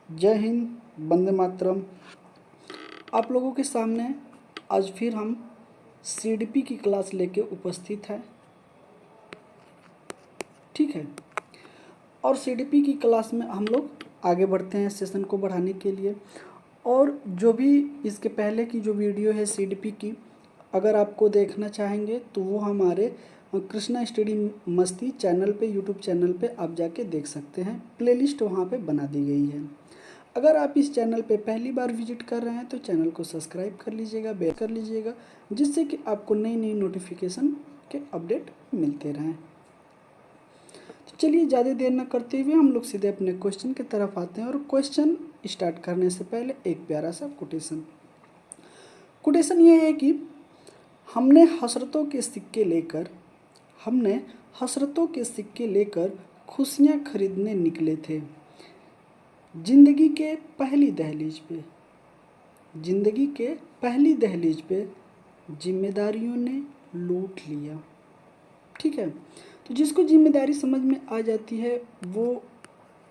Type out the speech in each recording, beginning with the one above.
जय हिंद, वंदे मातरम। आप लोगों के सामने आज फिर हम सीडीपी की क्लास लेके उपस्थित हैं, ठीक है। और सीडीपी की क्लास में हम लोग आगे बढ़ते हैं सेशन को बढ़ाने के लिए। और जो भी इसके पहले की जो वीडियो है सीडीपी की, अगर आपको देखना चाहेंगे तो वो हमारे कृष्णा स्टडी मस्ती चैनल पे, यूट्यूब चैनल पे आप जाके देख सकते हैं। प्लेलिस्ट वहाँ पे बना दी गई है। अगर आप इस चैनल पे पहली बार विजिट कर रहे हैं तो चैनल को सब्सक्राइब कर लीजिएगा, बेल कर लीजिएगा, जिससे कि आपको नई नई नोटिफिकेशन के अपडेट मिलते रहें। तो चलिए ज़्यादा देर न करते हुए हम लोग सीधे अपने क्वेश्चन की तरफ आते हैं। और क्वेश्चन स्टार्ट करने से पहले एक प्यारा सा कोटेशन ये है कि हमने हसरतों के सिक्के लेकर खुशियाँ खरीदने निकले थे जिंदगी के पहली दहलीज पे जिम्मेदारियों ने लूट लिया, ठीक है। तो जिसको जिम्मेदारी समझ में आ जाती है वो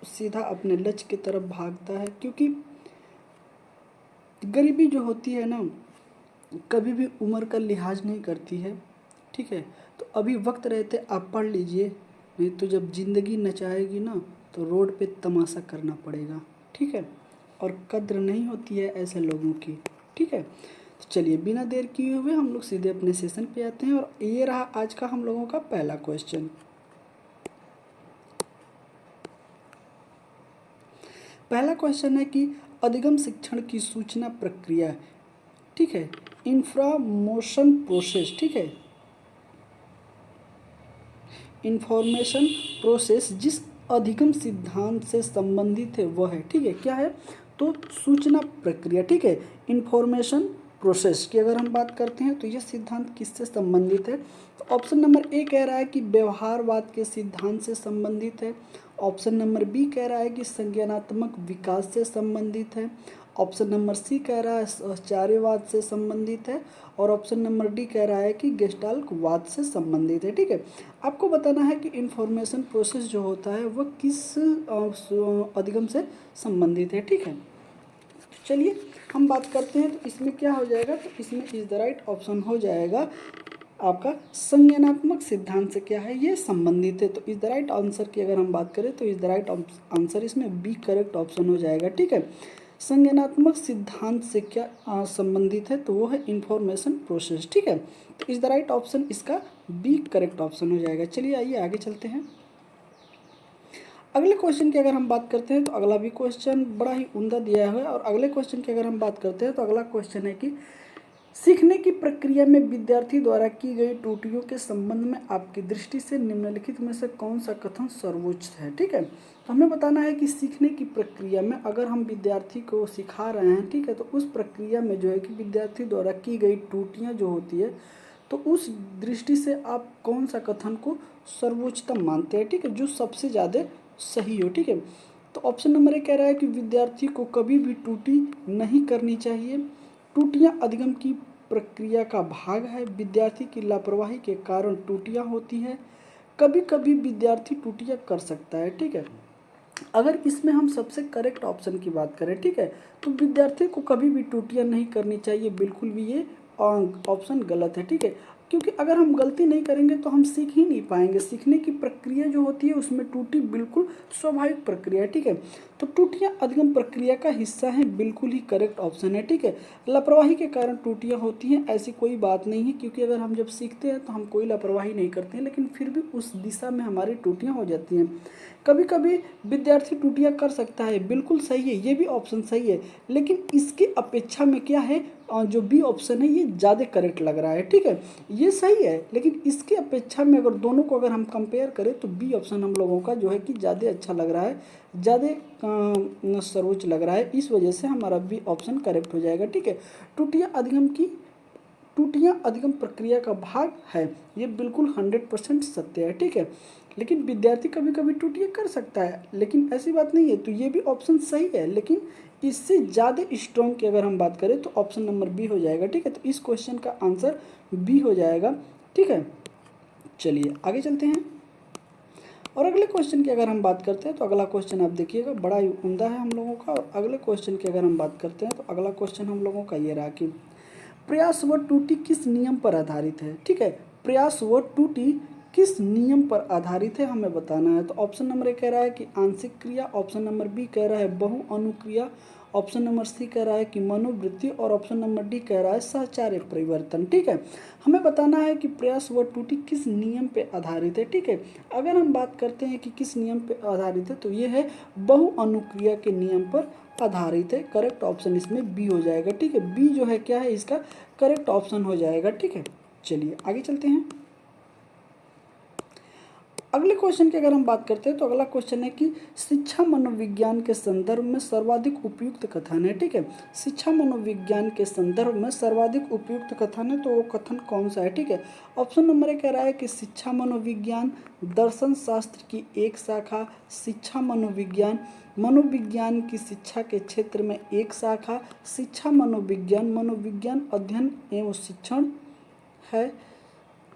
सीधा अपने लक्ष्य की तरफ भागता है, क्योंकि गरीबी जो होती है ना, कभी भी उम्र का लिहाज नहीं करती है, ठीक है। तो अभी वक्त रहते आप पढ़ लीजिए, नहीं तो जब ज़िंदगी नचाएगी ना तो रोड पे तमाशा करना पड़ेगा, ठीक है। और कद्र नहीं होती है ऐसे लोगों की, ठीक है। तो चलिए बिना देर किए हुए हम लोग सीधे अपने सेशन पे आते हैं। और ये रहा आज का हम लोगों का पहला क्वेश्चन। पहला क्वेश्चन है कि अधिगम शिक्षण की सूचना प्रक्रिया, ठीक है, इंफॉर्मेशन प्रोसेस, ठीक है, इंफॉर्मेशन प्रोसेस जिस अधिगम सिद्धांत से संबंधित है वह है, ठीक है, क्या है, तो सूचना प्रक्रिया, ठीक है। इंफॉर्मेशन प्रोसेस की अगर हम बात करते हैं तो यह सिद्धांत किससे संबंधित है, तो ऑप्शन नंबर ए कह रहा है कि व्यवहारवाद के सिद्धांत से संबंधित है। ऑप्शन नंबर बी कह रहा है कि संज्ञानात्मक विकास से संबंधित है। ऑप्शन नंबर सी कह रहा है सहचार्यवाद से संबंधित है। और ऑप्शन नंबर डी कह रहा है कि गेस्टाल्टवाद से संबंधित है, ठीक है। आपको बताना है कि इंफॉर्मेशन प्रोसेस जो होता है वह किस अधिगम से संबंधित है, ठीक है। चलिए हम बात करते हैं तो इसमें क्या हो जाएगा, तो इसमें इज द राइट ऑप्शन हो जाएगा आपका संज्ञानात्मक सिद्धांत से क्या है, ये संबंधित है। तो इज द राइट आंसर की अगर हम बात करें तो इज द राइट आंसर इसमें बी करेक्ट ऑप्शन हो जाएगा, ठीक है। संज्ञानात्मक सिद्धांत से क्या संबंधित है, तो वो है इंफॉर्मेशन प्रोसेस, ठीक है। तो इज द राइट ऑप्शन इसका बी करेक्ट ऑप्शन हो जाएगा। चलिए आइए आगे चलते हैं। अगले क्वेश्चन की अगर हम बात करते हैं तो अगला भी क्वेश्चन बड़ा ही उम्दा दिया है। और अगले क्वेश्चन की अगर हम बात करते हैं तो अगला क्वेश्चन है कि सीखने की प्रक्रिया में विद्यार्थी द्वारा की गई त्रुटियों के संबंध में आपकी दृष्टि से निम्नलिखित में से कौन सा कथन सर्वोच्च है, ठीक है। तो हमें बताना है कि सीखने की प्रक्रिया में अगर हम विद्यार्थी को सिखा रहे हैं, ठीक है, तो उस प्रक्रिया में जो है कि विद्यार्थी द्वारा की गई त्रुटियां जो होती है, तो उस दृष्टि से आप कौन सा कथन को सर्वोच्चतम मानते हैं, ठीक है, जो सबसे ज़्यादा सही हो, ठीक है। तो ऑप्शन नंबर ए कह रहा है कि विद्यार्थी को कभी भी त्रुटि नहीं करनी चाहिए, त्रुटियां अधिगम की प्रक्रिया का भाग है, विद्यार्थी की लापरवाही के कारण त्रुटियां होती हैं, कभी कभी विद्यार्थी त्रुटियां कर सकता है, ठीक है। अगर इसमें हम सबसे करेक्ट ऑप्शन की बात करें, ठीक है, तो विद्यार्थी को कभी भी त्रुटियां नहीं करनी चाहिए, बिल्कुल भी ये ऑप्शन गलत है, ठीक है। क्योंकि अगर हम गलती नहीं करेंगे तो हम सीख ही नहीं पाएंगे। सीखने की प्रक्रिया जो होती है उसमें त्रुटि बिल्कुल स्वाभाविक प्रक्रिया है, ठीक है। तो त्रुटियां अधिगम प्रक्रिया का हिस्सा हैं, बिल्कुल ही करेक्ट ऑप्शन है, ठीक है। लापरवाही के कारण त्रुटियां होती हैं ऐसी कोई बात नहीं है, क्योंकि अगर हम जब सीखते हैं तो हम कोई लापरवाही नहीं करते हैं, लेकिन फिर भी उस दिशा में हमारी त्रुटियां हो जाती हैं। कभी कभी विद्यार्थी त्रुटियां कर सकता है, बिल्कुल सही है, ये भी ऑप्शन सही है, लेकिन इसकी अपेक्षा में क्या है, जो बी ऑप्शन है ये ज़्यादा करेक्ट लग रहा है, ठीक है। ये सही है, लेकिन इसकी अपेक्षा में अगर दोनों को अगर हम कंपेयर करें तो बी ऑप्शन हम लोगों का जो है कि ज़्यादा अच्छा लग रहा है, ज़्यादा सर्वोच्च लग रहा है, इस वजह से हमारा बी ऑप्शन करेक्ट हो जाएगा, ठीक है। त्रुटियां अधिगम प्रक्रिया का भाग है, ये बिल्कुल 100% सत्य है, ठीक है। लेकिन विद्यार्थी कभी कभी त्रुटियां कर सकता है, लेकिन ऐसी बात नहीं है, तो ये भी ऑप्शन सही है, लेकिन इससे ज़्यादा स्ट्रॉन्ग की अगर हम बात करें तो ऑप्शन नंबर बी हो जाएगा, ठीक है। तो इस क्वेश्चन का आंसर बी हो जाएगा, ठीक है। चलिए आगे चलते हैं। और अगले क्वेश्चन की अगर हम बात करते हैं तो अगला क्वेश्चन आप देखिएगा बड़ा ही उम्दा है हम लोगों का। और अगले क्वेश्चन की अगर हम बात करते हैं तो अगला क्वेश्चन हम लोगों का ये रहा कि प्रयास व त्रुटि किस नियम पर आधारित है। ठीक है, प्रयास व त्रुटि किस नियम पर आधारित है हमें बताना है। तो ऑप्शन नंबर ए कह रहा है कि आंशिक क्रिया, ऑप्शन नंबर बी कह रहा है बहु अनुक्रिया, ऑप्शन नंबर सी कह रहा है कि मनोवृत्ति, और ऑप्शन नंबर डी कह रहा है सहचार्य परिवर्तन। ठीक है, हमें बताना है कि प्रयास व त्रुटि किस नियम पे आधारित है। ठीक है, अगर हम बात करते हैं कि किस नियम पे आधारित है तो ये है बहु अनुक्रिया के नियम पर आधारित है। करेक्ट ऑप्शन इसमें बी हो जाएगा। ठीक है, बी जो है क्या है इसका करेक्ट ऑप्शन हो जाएगा। ठीक है, चलिए आगे चलते हैं। अगले क्वेश्चन की अगर हम बात करते हैं तो अगला क्वेश्चन है कि शिक्षा मनोविज्ञान के संदर्भ में सर्वाधिक उपयुक्त कथन है। ठीक है, शिक्षा मनोविज्ञान के संदर्भ में सर्वाधिक उपयुक्त कथन है, तो वो कथन कौन सा है। ठीक है, ऑप्शन नंबर ए कह रहा है कि शिक्षा मनोविज्ञान दर्शन शास्त्र की एक शाखा, शिक्षा मनोविज्ञान मनोविज्ञान की शिक्षा के क्षेत्र में एक शाखा, शिक्षा मनोविज्ञान मनोविज्ञान अध्ययन एवं शिक्षण है,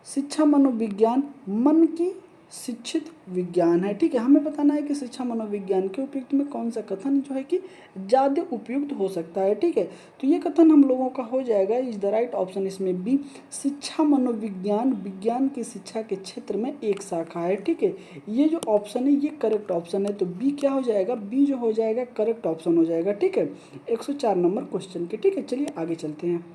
शिक्षा मनोविज्ञान मन की शिक्षित विज्ञान है। ठीक है, हमें बताना है कि शिक्षा मनोविज्ञान के उपयुक्त में कौन सा कथन जो है कि ज़्यादा उपयुक्त हो सकता है। ठीक है, तो ये कथन हम लोगों का हो जाएगा इज द राइट ऑप्शन इसमें बी, शिक्षा मनोविज्ञान विज्ञान की शिक्षा के क्षेत्र में एक शाखा है। ठीक है, ये जो ऑप्शन है ये करेक्ट ऑप्शन है, तो बी क्या हो जाएगा, बी जो हो जाएगा करेक्ट ऑप्शन हो जाएगा। ठीक है, 104 नंबर क्वेश्चन के। ठीक है, चलिए आगे चलते हैं।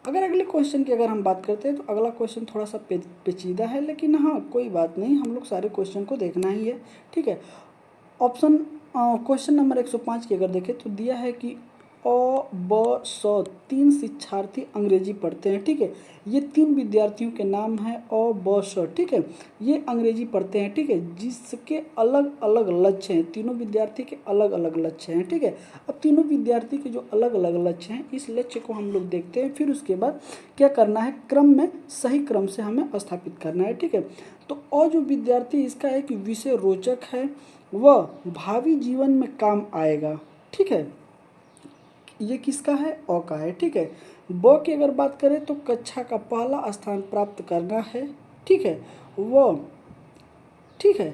अगर अगले क्वेश्चन की अगर हम बात करते हैं तो अगला क्वेश्चन थोड़ा सा पेचीदा है, लेकिन हाँ कोई बात नहीं, हम लोग सारे क्वेश्चन को देखना ही है। ठीक है, ऑप्शन क्वेश्चन नंबर 105 की अगर देखें तो दिया है कि अ ब स 3 शिक्षार्थी अंग्रेजी पढ़ते हैं। ठीक है, ये 3 विद्यार्थियों के नाम हैं अ ब स। ठीक है, ये अंग्रेजी पढ़ते हैं। ठीक है, जिसके अलग अलग लक्ष्य हैं, तीनों विद्यार्थी के अलग अलग लक्ष्य हैं। ठीक है, अब तीनों विद्यार्थी के जो अलग अलग लक्ष्य हैं इस लक्ष्य को हम लोग देखते हैं, फिर उसके बाद क्या करना है, क्रम में सही क्रम से हमें स्थापित करना है। ठीक है, तो अ जो विद्यार्थी इसका है कि विषय रोचक है, वह भावी जीवन में काम आएगा। ठीक है, ये किसका है, अ का है। ठीक है, ब की अगर बात करें तो कक्षा का पहला स्थान प्राप्त करना है। ठीक है, वह ठीक है,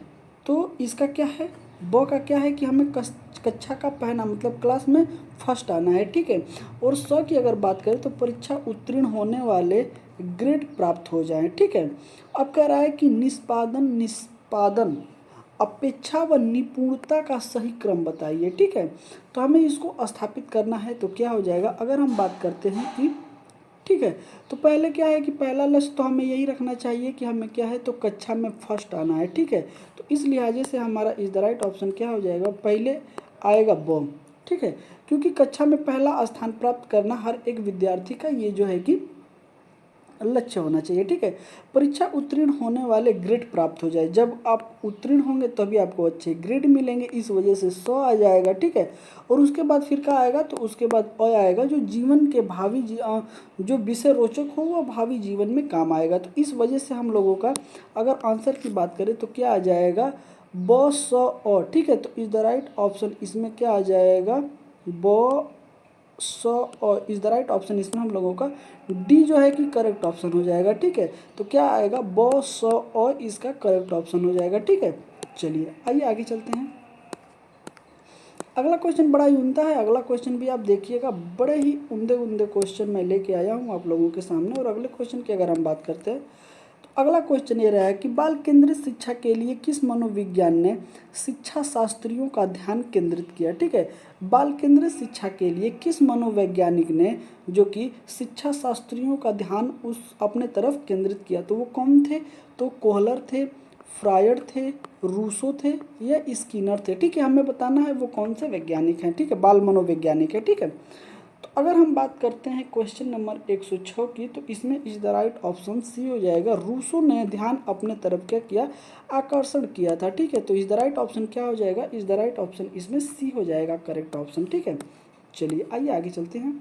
तो इसका क्या है, ब का क्या है कि हमें कक्षा का पहला मतलब क्लास में फर्स्ट आना है। ठीक है, और स की अगर बात करें तो परीक्षा उत्तीर्ण होने वाले ग्रेड प्राप्त हो जाए। ठीक है, अब कह रहा है कि निष्पादन अपेक्षा व निपुणता का सही क्रम बताइए। ठीक है, तो हमें इसको स्थापित करना है, तो क्या हो जाएगा, अगर हम बात करते हैं कि ठीक है, तो पहले क्या है कि पहला लक्ष्य तो हमें यही रखना चाहिए कि हमें क्या है तो कक्षा में फर्स्ट आना है। ठीक है, तो इस लिहाजे से हमारा इज द राइट ऑप्शन क्या हो जाएगा, पहले आएगा ब। ठीक है, क्योंकि कक्षा में पहला स्थान प्राप्त करना हर एक विद्यार्थी का ये जो है कि लक्ष्य होना चाहिए। ठीक है, परीक्षा उत्तीर्ण होने वाले ग्रेड प्राप्त हो जाए, जब आप उत्तीर्ण होंगे तभी आपको अच्छे ग्रेड मिलेंगे, इस वजह से 100 आ जाएगा। ठीक है, और उसके बाद फिर क्या आएगा, तो उसके बाद अ आएगा जो जीवन के जो विषय रोचक हो वह भावी जीवन में काम आएगा। तो इस वजह से हम लोगों का अगर आंसर की बात करें तो क्या आ जाएगा, ब स अ। ठीक है, तो इज द राइट ऑप्शन इसमें क्या आ जाएगा, ब सो और इज द राइट ऑप्शन इसमें हम लोगों का डी जो है कि करेक्ट ऑप्शन हो जाएगा। ठीक है, तो क्या आएगा, ब सो और इसका करेक्ट ऑप्शन हो जाएगा। ठीक है, चलिए आइए आगे चलते हैं। अगला क्वेश्चन बड़ा ही उम्दा है, अगला क्वेश्चन भी आप देखिएगा, बड़े ही उम्दे उम्दे क्वेश्चन मैं लेके आया हूँ आप लोगों के सामने। और अगले क्वेश्चन की अगर हम बात करते हैं तो अगला क्वेश्चन ये रहा है कि बाल केंद्रित शिक्षा के लिए किस मनोविज्ञान ने शिक्षा शास्त्रियों का ध्यान केंद्रित किया। ठीक है, बाल केंद्रित शिक्षा के लिए किस मनोवैज्ञानिक ने जो कि शिक्षा शास्त्रियों का ध्यान उस अपने तरफ केंद्रित किया, तो वो कौन थे, तो कोहलर थे, फ्रायड थे, रूसो थे या स्किनर थे। ठीक है, हमें बताना है वो कौन से वैज्ञानिक हैं। ठीक है, बाल मनोवैज्ञानिक है। ठीक है, तो अगर हम बात करते हैं क्वेश्चन नंबर 106 की, तो इसमें is the right option C हो जाएगा, रूसो ने ध्यान अपने तरफ क्या किया, आकर्षण किया था। ठीक है, तो इज द राइट ऑप्शन क्या हो जाएगा, इज द राइट ऑप्शन इसमें सी हो जाएगा करेक्ट ऑप्शन। ठीक है, चलिए आइए आगे चलते हैं।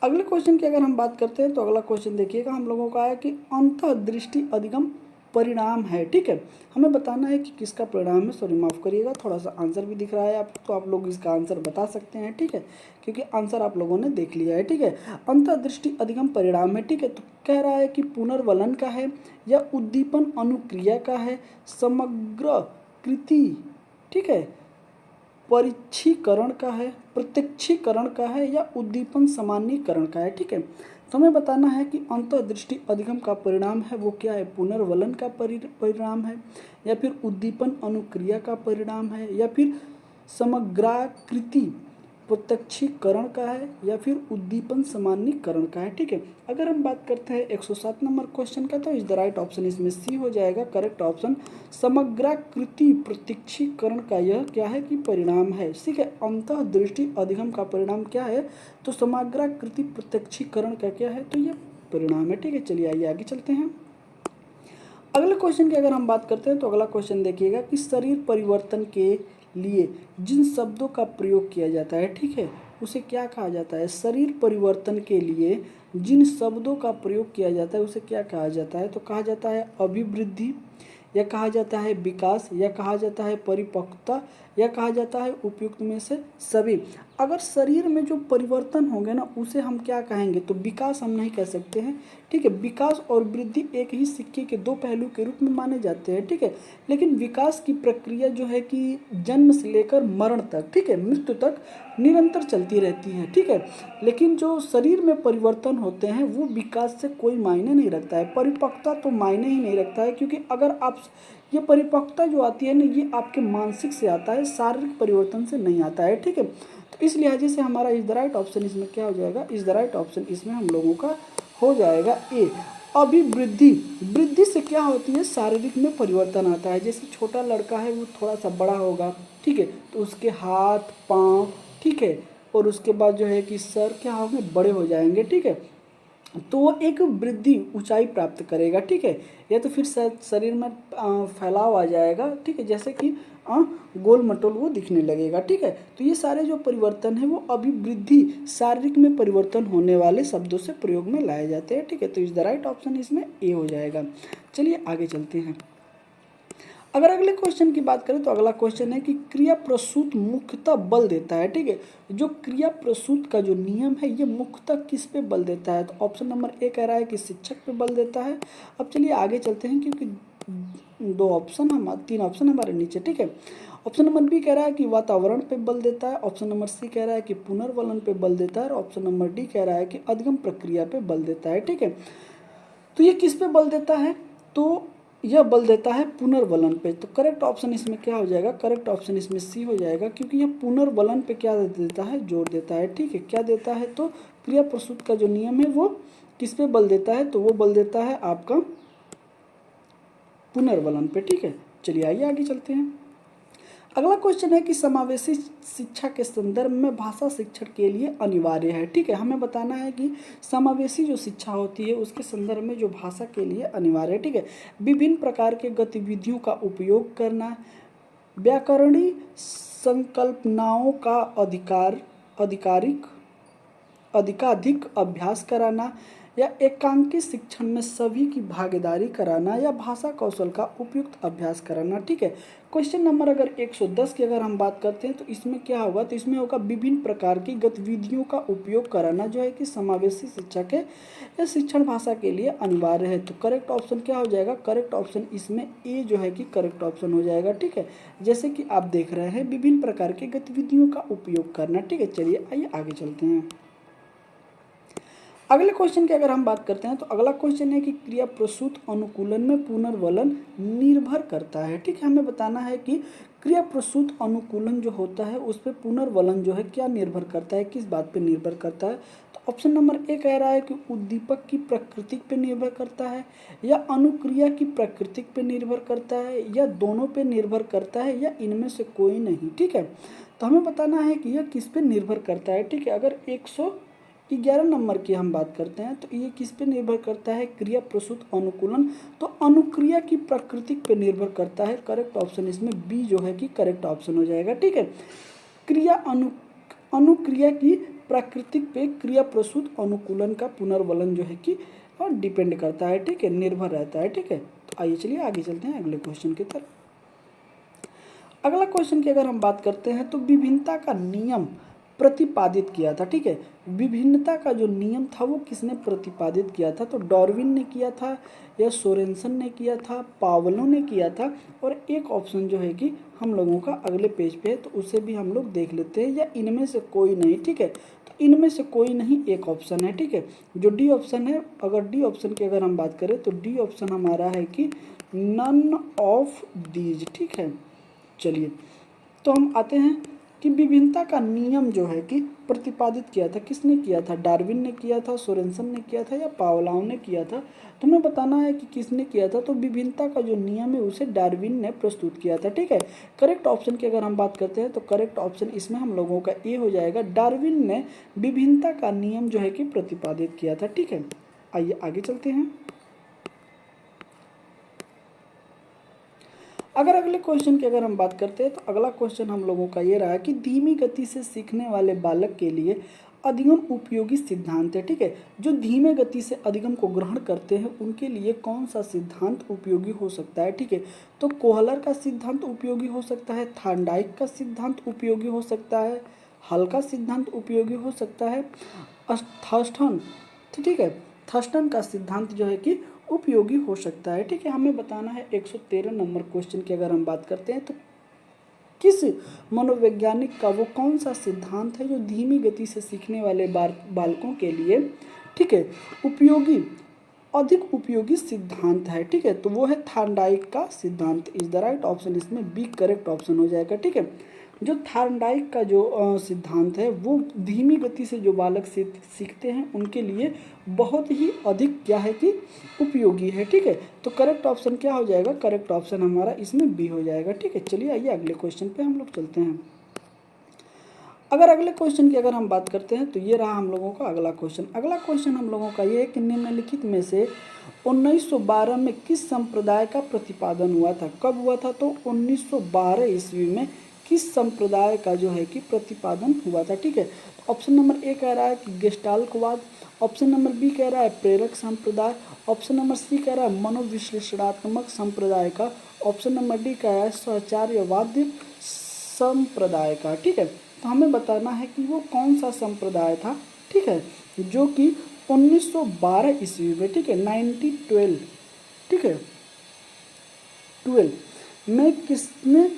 अगले क्वेश्चन की अगर हम बात करते हैं तो अगला क्वेश्चन देखिएगा हम लोगों का है कि अंतःदृष्टि अधिगम परिणाम है। ठीक है, हमें बताना है कि किसका परिणाम है। सॉरी माफ़ करिएगा, थोड़ा सा आंसर भी दिख रहा है आपको, तो आप लोग इसका आंसर बता सकते हैं। ठीक है, क्योंकि आंसर आप लोगों ने देख लिया है। ठीक है, अंतर्दृष्टि अधिगम परिणाम है। ठीक है, तो कह रहा है कि पुनर्वलन का है या उद्दीपन अनुक्रिया का है, समग्र कृति, ठीक है, परीक्षीकरण का है, प्रत्यक्षीकरण का है या उद्दीपन सामान्यीकरण का है। ठीक है, तो हमें बताना है कि अंतर्दृष्टि अधिगम का परिणाम है वो क्या है, पुनर्वलन का परिणाम है या फिर उद्दीपन अनुक्रिया का परिणाम है या फिर समग्राकृति प्रत्यक्षीकरण का है या फिर उद्दीपन सामान्यीकरण का है। ठीक है, अगर हम बात करते हैं 107 नंबर क्वेश्चन का, तो इज द राइट ऑप्शन इसमें सी हो जाएगा, करेक्ट ऑप्शन। समग्राकृति प्रत्यक्षीकरण का यह क्या है कि परिणाम है। ठीक है, अंतर्दृष्टि अधिगम का परिणाम क्या है, तो समग्राकृति प्रत्यक्षीकरण का क्या है, तो यह परिणाम है। ठीक है, चलिए आइए आगे चलते हैं। अगले क्वेश्चन की अगर हम बात करते हैं तो अगला क्वेश्चन देखिएगा कि शरीर परिवर्तन के लिए जिन शब्दों का प्रयोग किया जाता है, ठीक है, उसे क्या कहा जाता है। शरीर परिवर्तन के लिए जिन शब्दों का प्रयोग किया जाता है उसे क्या कहा जाता है, तो कहा जाता है अभिवृद्धि, या कहा जाता है विकास, या कहा जाता है परिपक्वता, या कहा जाता है उपयुक्त में से सभी। अगर शरीर में जो परिवर्तन होंगे ना उसे हम क्या कहेंगे, तो विकास हम नहीं कह सकते हैं। ठीक है, विकास और वृद्धि एक ही सिक्के के दो पहलू के रूप में माने जाते हैं। ठीक है, लेकिन विकास की प्रक्रिया जो है कि जन्म से लेकर मरण तक, ठीक है, मृत्यु तक निरंतर चलती रहती है। ठीक है, लेकिन जो शरीर में परिवर्तन होते हैं वो विकास से कोई मायने नहीं रखता है, परिपक्वता तो मायने ही नहीं रखता है, क्योंकि अगर आप ये परिपक्वता जो आती है ना ये आपके मानसिक से आता है, शारीरिक परिवर्तन से नहीं आता है। ठीक है, तो इस लिहाजे से हमारा इज द राइट ऑप्शन इसमें क्या हो जाएगा, इज द राइट ऑप्शन इसमें हम लोगों का हो जाएगा ए, अभिवृद्धि। वृद्धि से क्या होती है, शारीरिक में परिवर्तन आता है। जैसे छोटा लड़का है वो थोड़ा सा बड़ा होगा, ठीक है, तो उसके हाथ पाँव, ठीक है, और उसके बाद जो है कि सर क्या होंगे, बड़े हो जाएंगे। ठीक है, तो वो एक वृद्धि ऊंचाई प्राप्त करेगा। ठीक है, या तो फिर शरीर में फैलाव आ जाएगा। ठीक है, जैसे कि गोल मटोल वो दिखने लगेगा। ठीक है, तो ये सारे जो परिवर्तन है वो अभिवृद्धि, शारीरिक में परिवर्तन होने वाले शब्दों से प्रयोग में लाए जाते हैं। ठीक है, तो इज द राइट ऑप्शन इसमें ए हो जाएगा। चलिए आगे चलते हैं। अगर अगले क्वेश्चन की बात करें तो अगला क्वेश्चन है कि क्रिया प्रसूत मुख्यतः बल देता है। ठीक है, जो क्रिया प्रसूत का जो नियम है ये मुख्यतः किस पे बल देता है, तो ऑप्शन नंबर ए कह रहा है कि शिक्षक पे बल देता है। अब चलिए आगे चलते हैं, क्योंकि तीन ऑप्शन हमारे नीचे। ठीक है, ऑप्शन नंबर बी कह रहा है कि वातावरण पे बल देता है, ऑप्शन नंबर सी कह रहा है कि पुनर्वलन पे बल देता है, और ऑप्शन नंबर डी कह रहा है कि अधिगम प्रक्रिया पे बल देता है। ठीक है, तो ये किस पे बल देता है, तो यह बल देता है पुनर्वलन पे। तो करेक्ट ऑप्शन इसमें क्या हो जाएगा, करेक्ट ऑप्शन इसमें सी हो जाएगा, क्योंकि यह पुनर्वलन पे क्या देता है, जोर देता है। ठीक है, क्या देता है, तो क्रिया प्रसूत का जो नियम है वो किस पे बल देता है, तो वो बल देता है आपका पुनर्वलन पे। ठीक है, चलिए आइए आगे चलते हैं। अगला क्वेश्चन है कि समावेशी शिक्षा के संदर्भ में भाषा शिक्षण के लिए अनिवार्य है। ठीक है, हमें बताना है कि समावेशी जो शिक्षा होती है उसके संदर्भ में जो भाषा के लिए अनिवार्य है। ठीक है, विभिन्न प्रकार के गतिविधियों का उपयोग करना, व्याकरणीय संकल्पनाओं का अधिकाधिक अभ्यास कराना, या एकांकी शिक्षण में सभी की भागीदारी कराना, या भाषा कौशल का उपयुक्त अभ्यास कराना। ठीक है, क्वेश्चन नंबर अगर 110 की अगर हम बात करते हैं तो इसमें क्या होगा, तो इसमें होगा विभिन्न प्रकार की गतिविधियों का उपयोग कराना जो है कि समावेशी शिक्षा के या शिक्षण भाषा के लिए अनिवार्य है। तो करेक्ट ऑप्शन क्या हो जाएगा, करेक्ट ऑप्शन इसमें ए जो है कि करेक्ट ऑप्शन हो जाएगा। ठीक है, जैसे कि आप देख रहे हैं विभिन्न प्रकार की गतिविधियों का उपयोग करना। ठीक है, चलिए आइए आगे चलते हैं। अगले क्वेश्चन की अगर हम बात करते हैं तो अगला क्वेश्चन है कि क्रिया प्रसूत अनुकूलन में पुनर्वलन निर्भर करता है। ठीक है, हमें बताना है कि क्रिया प्रसूत अनुकूलन जो होता है उस पर पुनर्वलन जो है क्या निर्भर करता है, किस बात पे निर्भर करता है। तो ऑप्शन नंबर ए कह रहा है कि उद्दीपक की प्रकृति पे निर्भर करता है, या अनुक्रिया की प्रकृति पे निर्भर करता है, या दोनों पे निर्भर करता है, या इनमें से कोई नहीं। ठीक है, तो हमें बताना है कि यह किस पे निर्भर करता है। ठीक है, अगर 111 नंबर की हम बात करते हैं तो ये किस पे निर्भर करता है, क्रिया प्रसूत अनुकूलन, तो अनुक्रिया की प्रकृति पे निर्भर करता है। करेक्ट ऑप्शन इसमें बी जो है कि करेक्ट ऑप्शन हो जाएगा। ठीक है, अनुक्रिया की प्रकृति पे क्रिया प्रसूत अनुकूलन का पुनर्वलन जो है कि डिपेंड करता है। ठीक है, निर्भर रहता है। ठीक है, तो आइए चलिए आगे चलते हैं अगले क्वेश्चन की तरफ। अगला क्वेश्चन की अगर हम बात करते हैं तो विभिन्नता का नियम प्रतिपादित किया था, ठीक है। विभिन्नता का जो नियम था वो किसने प्रतिपादित किया था, तो डार्विन ने किया था या सोरेनसन ने किया था, पावलो ने किया था। और एक ऑप्शन जो है कि हम लोगों का अगले पेज पे है तो उसे भी हम लोग देख लेते हैं, या इनमें से कोई नहीं, ठीक है। तो इनमें से कोई नहीं एक ऑप्शन है, ठीक है, जो डी ऑप्शन है। अगर डी ऑप्शन की अगर हम बात करें तो डी ऑप्शन हमारा है कि नन ऑफ दीज, ठीक है। चलिए तो हम आते हैं कि विभिन्नता का नियम जो है कि प्रतिपादित किया था, किसने किया था, डार्विन ने किया था, सोरेनसन ने किया था या पावलोव ने किया था। तो हमें बताना है कि किसने किया था। तो विभिन्नता का जो नियम है उसे डार्विन ने प्रस्तुत किया था, ठीक है। करेक्ट ऑप्शन की अगर हम बात करते हैं तो करेक्ट ऑप्शन इसमें हम लोगों का ए हो जाएगा, डार्विन ने विभिन्नता का नियम जो है कि प्रतिपादित किया था, ठीक है। आइए आगे चलते हैं। अगर अगले क्वेश्चन की अगर हम बात करते हैं तो अगला क्वेश्चन हम लोगों का ये रहा कि धीमी गति से सीखने वाले बालक के लिए अधिगम उपयोगी सिद्धांत है, ठीक है। जो धीमे गति से अधिगम को ग्रहण करते हैं उनके लिए कौन सा सिद्धांत उपयोगी हो सकता है, ठीक है। तो कोहलर का सिद्धांत उपयोगी हो सकता है, थार्नडाइक का सिद्धांत उपयोगी हो सकता है, हल का सिद्धांत उपयोगी हो सकता है, थर्स्टन, ठीक है, थर्स्टन का सिद्धांत जो है कि उपयोगी हो सकता है, ठीक है। हमें बताना है 113 नंबर क्वेश्चन की अगर हम बात करते हैं तो किस मनोवैज्ञानिक का वो कौन सा सिद्धांत है जो धीमी गति से सीखने वाले बालकों के लिए, ठीक है, उपयोगी, अधिक उपयोगी सिद्धांत है, ठीक है। तो वो है थार्नडाइक का सिद्धांत। इज द राइट ऑप्शन, इसमें बी करेक्ट ऑप्शन हो जाएगा, ठीक है। जो थार्नडाइक का जो सिद्धांत है वो धीमी गति से जो बालक सीखते हैं उनके लिए बहुत ही अधिक क्या है कि उपयोगी है, ठीक है। तो करेक्ट ऑप्शन क्या हो जाएगा, करेक्ट ऑप्शन हमारा इसमें बी हो जाएगा, ठीक है। चलिए आइए अगले क्वेश्चन पे हम लोग चलते हैं। अगर अगले क्वेश्चन की अगर हम बात करते हैं तो ये रहा हम लोगों का अगला क्वेश्चन। अगला क्वेश्चन हम लोगों का ये है कि निम्नलिखित में से 1912 में किस संप्रदाय का प्रतिपादन हुआ था। कब हुआ था, तो 1912 ईस्वी में किस संप्रदाय का जो है कि प्रतिपादन हुआ था, ठीक है। तो ऑप्शन नंबर ए कह रहा है कि गेस्टाल्टवाद, ऑप्शन नंबर बी कह रहा है प्रेरक संप्रदाय, ऑप्शन नंबर सी कह रहा है मनोविश्लेषणात्मक संप्रदाय का, ऑप्शन नंबर डी कह रहा है सहचार्यवाद संप्रदाय का, ठीक है। तो हमें बताना है कि वो कौन सा संप्रदाय था, ठीक है, जो कि 1912 ईस्वी में, ठीक है, 1912, ठीक है, 12 में किसने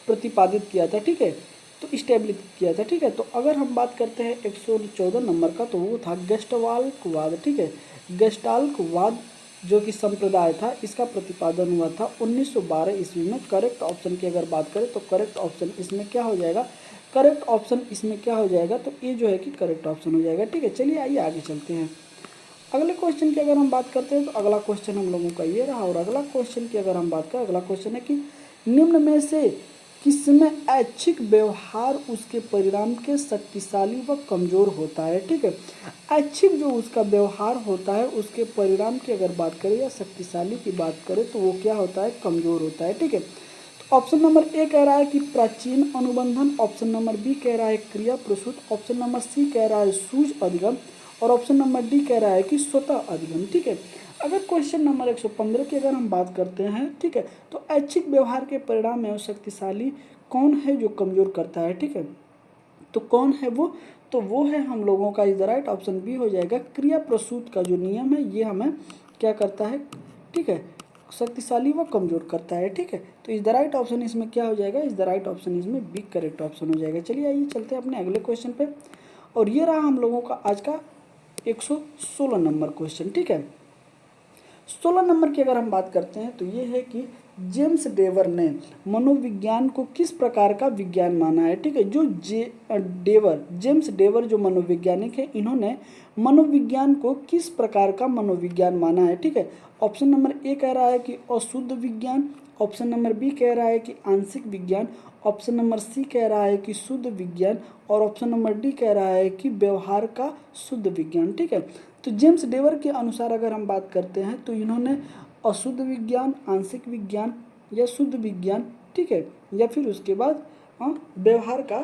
प्रतिपादित किया था, ठीक है, तो इस्टेब्लिश किया था, ठीक है। तो अगर हम बात करते हैं 114 नंबर का तो वो था गेस्टाल्टवाद, ठीक है। गेस्टाल्टवाद जो कि संप्रदाय था इसका प्रतिपादन हुआ था 1912 ईस्वी में। करेक्ट ऑप्शन की अगर बात करें तो करेक्ट ऑप्शन इसमें क्या हो जाएगा, करेक्ट ऑप्शन इसमें क्या हो जाएगा, तो ये जो है कि करेक्ट ऑप्शन हो जाएगा, ठीक है। चलिए आइए आगे चलते हैं। अगले क्वेश्चन की अगर हम बात करते हैं तो अगला क्वेश्चन हम लोगों का ये रहा। और अगला क्वेश्चन की अगर हम बात करें, अगला क्वेश्चन है कि निम्न में से किसमें ऐच्छिक व्यवहार उसके परिणाम के शक्तिशाली व कमजोर होता है, ठीक है। ऐच्छिक जो उसका व्यवहार होता है उसके परिणाम की अगर बात करें या शक्तिशाली की बात करें तो वो क्या होता है, कमजोर होता है, ठीक है। तो ऑप्शन नंबर ए कह रहा है कि प्राचीन अनुबंधन, ऑप्शन नंबर बी कह रहा है क्रिया प्रसूत, ऑप्शन नंबर सी कह रहा है सूझ अधिगम और ऑप्शन नंबर डी कह रहा है कि स्वतः अधिगम, ठीक है। अगर क्वेश्चन नंबर 115 की अगर हम बात करते हैं, ठीक है, तो ऐच्छिक व्यवहार के परिणाम एवं शक्तिशाली कौन है जो कमजोर करता है, ठीक है। तो कौन है वो, तो वो है हम लोगों का is the right option B हो जाएगा। क्रिया प्रसूत का जो नियम है ये हमें क्या करता है, ठीक है, शक्तिशाली व कमजोर करता है, ठीक है। तो इज द राइट ऑप्शन इसमें क्या हो जाएगा, इज द राइट ऑप्शन इसमें बी करेक्ट ऑप्शन हो जाएगा। चलिए आइए चलते हैं अपने अगले क्वेश्चन पे। और ये रहा हम लोगों का आज का 116 नंबर क्वेश्चन, ठीक है। 16 नंबर की अगर हम बात करते हैं तो ये है कि जेम्स डेवर ने मनोविज्ञान को किस प्रकार का विज्ञान माना है, ठीक है। जो जेम्स डेवर जो मनोवैज्ञानिक है इन्होंने मनोविज्ञान को किस प्रकार का मनोविज्ञान माना है, ठीक है। ऑप्शन नंबर ए कह रहा है कि अशुद्ध विज्ञान, ऑप्शन नंबर बी कह रहा है कि आंशिक विज्ञान, ऑप्शन नंबर सी कह रहा है कि शुद्ध विज्ञान और ऑप्शन नंबर डी कह रहा है कि व्यवहार का शुद्ध विज्ञान, ठीक है। तो जेम्स डेवर के अनुसार अगर हम बात करते हैं तो इन्होंने अशुद्ध विज्ञान, आंशिक विज्ञान या शुद्ध विज्ञान, ठीक है, या फिर उसके बाद व्यवहार का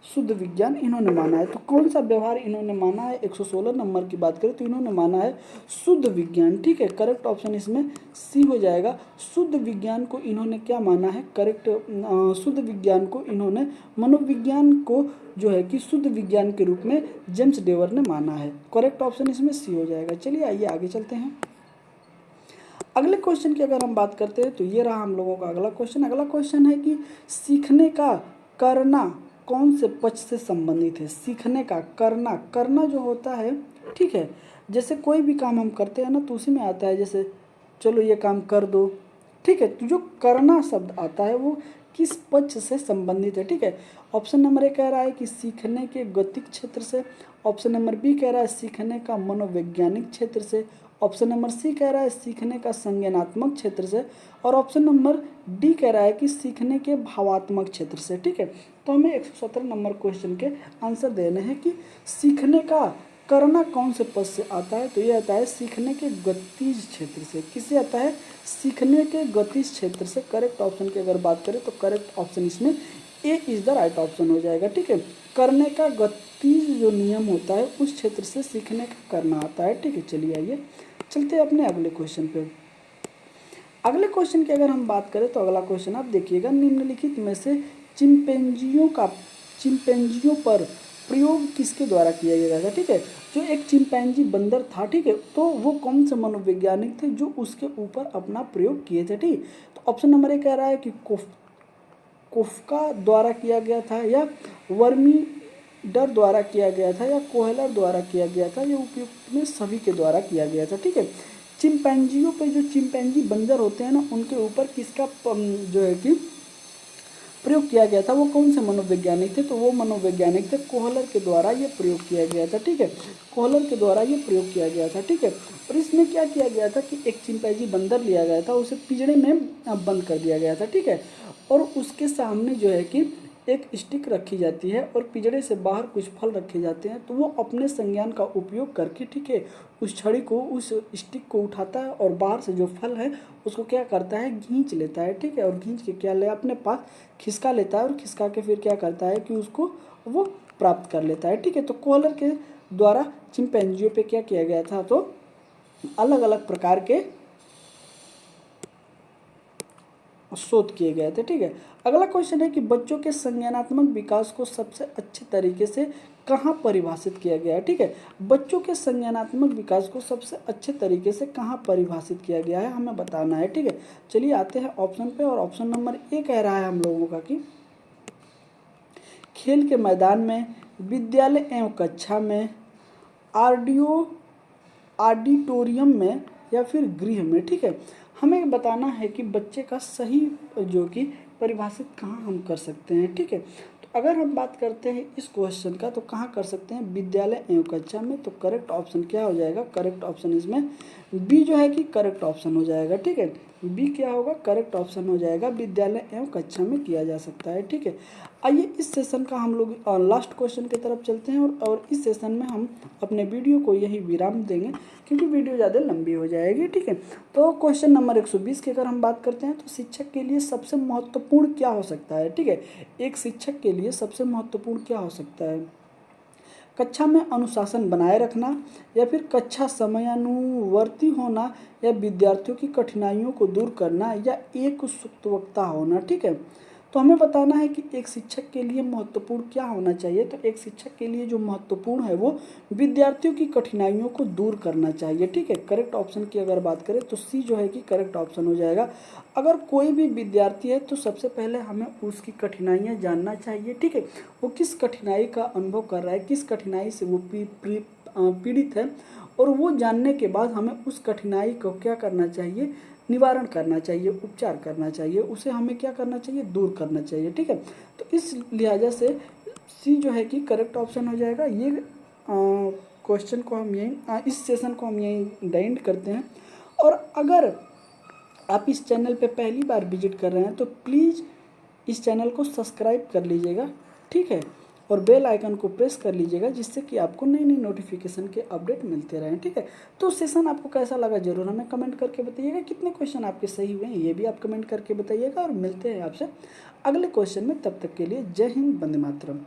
शुद्ध विज्ञान इन्होंने माना है। तो कौन सा व्यवहार इन्होंने माना है? 116 नंबर की बात करें तो इन्होंने माना है शुद्ध विज्ञान। ठीक है, करेक्ट ऑप्शन इसमें सी हो जाएगा। शुद्ध विज्ञान को इन्होंने क्या माना है? करेक्ट, शुद्ध विज्ञान को इन्होंने मनोविज्ञान को जो है कि शुद्ध विज्ञान के रूप में जेम्स डेवर ने माना है। करेक्ट ऑप्शन इसमें सी हो जाएगा। चलिए आइए आगे चलते हैं। अगले क्वेश्चन की अगर हम बात करते हैं तो ये रहा हम लोगों का अगला क्वेश्चन। अगला क्वेश्चन है कि सीखने का करना कौन से पक्ष से संबंधित है? सीखने का करना, करना जो होता है, ठीक है, जैसे कोई भी काम हम करते हैं ना तो उसी में आता है, जैसे चलो ये काम कर दो, ठीक है। तो जो करना शब्द आता है वो किस पक्ष से संबंधित है? ठीक है, ऑप्शन नंबर ए कह रहा है कि सीखने के गतिक क्षेत्र से, ऑप्शन नंबर बी कह रहा है सीखने का मनोवैज्ञानिक क्षेत्र से, ऑप्शन नंबर सी कह रहा है सीखने का संज्ञानात्मक क्षेत्र से, और ऑप्शन नंबर डी कह रहा है कि सीखने के भावात्मक क्षेत्र से। ठीक है, तो हमें 117 नंबर क्वेश्चन के आंसर देने हैं कि सीखने का करना कौन से पद से आता है? तो ये आता है सीखने के गतिज क्षेत्र से। किससे आता है? सीखने के गतिज क्षेत्र से। करेक्ट ऑप्शन की अगर बात करें तो करेक्ट ऑप्शन इसमें ए इज द राइट ऑप्शन हो जाएगा। ठीक है, करने का गतिज जो नियम होता है उस क्षेत्र से सीखने का करना आता है। ठीक है, चलिए आइए चलते हैं अपने अगले क्वेश्चन पे। अगले क्वेश्चन की अगर हम बात करें तो अगला क्वेश्चन आप देखिएगा, निम्नलिखित में से चिंपैंजियों पर प्रयोग किसके द्वारा किया गया था? ठीक है, जो एक चिंपैंजी बंदर था, ठीक है, तो वो कौन से मनोवैज्ञानिक थे जो उसके ऊपर अपना प्रयोग किए थे? ठीक, तो ऑप्शन नंबर ए कह रहा है कि कोफ्का द्वारा किया गया था, या वर्मीडर द्वारा किया गया था, या कोहलर द्वारा किया गया था, या उपयुक्त में सभी के द्वारा किया गया था। ठीक है, चिंपैंजियों पे जो चिंपैंजी बंदर होते हैं ना उनके ऊपर किसका जो है कि प्रयोग किया गया था? वो कौन से मनोवैज्ञानिक थे? तो वो मनोवैज्ञानिक थे कोहलर के द्वारा ये प्रयोग किया गया था। ठीक है, कोहलर के द्वारा ये प्रयोग किया गया था। ठीक है, और इसमें क्या किया गया था कि एक चिंपैंजी बंदर लिया गया था, उसे पिंजरे में बंद कर दिया गया था। ठीक है, और उसके सामने जो है कि एक स्टिक रखी जाती है और पिंजरे से बाहर कुछ फल रखे जाते हैं, तो वो अपने संज्ञान का उपयोग करके, ठीक है, उस छड़ी को, उस स्टिक को उठाता है और बाहर से जो फल है उसको क्या करता है? खींच लेता है। ठीक है, और खींच के क्या ले अपने पास खिसका लेता है, और खिसका के फिर क्या करता है कि उसको वो प्राप्त कर लेता है। ठीक है, तो कोहलर के द्वारा चिंपैंजियों पे क्या किया गया था? तो अलग अलग प्रकार के शोध किए गए थे। ठीक है, अगला क्वेश्चन है कि बच्चों के संज्ञानात्मक विकास को सबसे अच्छे तरीके से कहाँ परिभाषित किया गया है? ठीक है, बच्चों के संज्ञानात्मक विकास को सबसे अच्छे तरीके से कहाँ परिभाषित किया गया है हमें बताना है। ठीक है, चलिए आते हैं ऑप्शन पे, और ऑप्शन नंबर ए कह रहा है हम लोगों का कि खेल के मैदान में, विद्यालय एवं कक्षा में, ऑडिटोरियम में, या फिर गृह में। ठीक है, हमें बताना है कि बच्चे का सही जो कि परिभाषित कहाँ हम कर सकते हैं। ठीक है, तो अगर हम बात करते हैं इस क्वेश्चन का तो कहाँ कर सकते हैं? विद्यालय एवं कक्षा में। तो करेक्ट ऑप्शन क्या हो जाएगा? करेक्ट ऑप्शन इसमें बी जो है कि करेक्ट ऑप्शन हो जाएगा। ठीक है, बी क्या होगा? करेक्ट ऑप्शन हो जाएगा, विद्यालय एवं कक्षा में किया जा सकता है। ठीक है, आइए इस सेशन का हम लोग लास्ट क्वेश्चन की तरफ चलते हैं, और इस सेशन में हम अपने वीडियो को यही विराम देंगे क्योंकि वीडियो ज़्यादा लंबी हो जाएगी। ठीक है, तो क्वेश्चन नंबर 120 की अगर हम बात करते हैं तो शिक्षक के लिए सबसे महत्वपूर्ण क्या हो सकता है? ठीक है, एक शिक्षक के लिए सबसे महत्वपूर्ण क्या हो सकता है? कक्षा में अनुशासन बनाए रखना, या फिर कक्षा समयानुवर्ती होना, या विद्यार्थियों की कठिनाइयों को दूर करना, या एक सुक्तवक्ता होना। ठीक है, तो हमें बताना है कि एक शिक्षक के लिए महत्वपूर्ण क्या होना चाहिए। तो एक शिक्षक के लिए जो महत्वपूर्ण है वो विद्यार्थियों की कठिनाइयों को दूर करना चाहिए। ठीक है, करेक्ट ऑप्शन की अगर बात करें तो सी जो है कि करेक्ट ऑप्शन हो जाएगा। अगर कोई भी विद्यार्थी है तो सबसे पहले हमें उसकी कठिनाइयाँ जानना चाहिए। ठीक है, वो किस कठिनाई का अनुभव कर रहा है, किस कठिनाई से वो पीड़ित है, और वो जानने के बाद हमें उस कठिनाई को क्या करना चाहिए? निवारण करना चाहिए, उपचार करना चाहिए, उसे हमें क्या करना चाहिए? दूर करना चाहिए। ठीक है, तो इस लिहाजा से सी जो है कि करेक्ट ऑप्शन हो जाएगा। ये क्वेश्चन को हम यहीं इस सेशन को हम यहीं एंड करते हैं। और अगर आप इस चैनल पे पहली बार विजिट कर रहे हैं तो प्लीज़ इस चैनल को सब्सक्राइब कर लीजिएगा। ठीक है, और बेल आइकन को प्रेस कर लीजिएगा जिससे कि आपको नई नई नोटिफिकेशन के अपडेट मिलते रहें। ठीक है, तो सेशन आपको कैसा लगा ज़रूर हमें कमेंट करके बताइएगा। कितने क्वेश्चन आपके सही हुए हैं ये भी आप कमेंट करके बताइएगा, और मिलते हैं आपसे अगले क्वेश्चन में। तब तक के लिए जय हिंद, वंदे मातरम।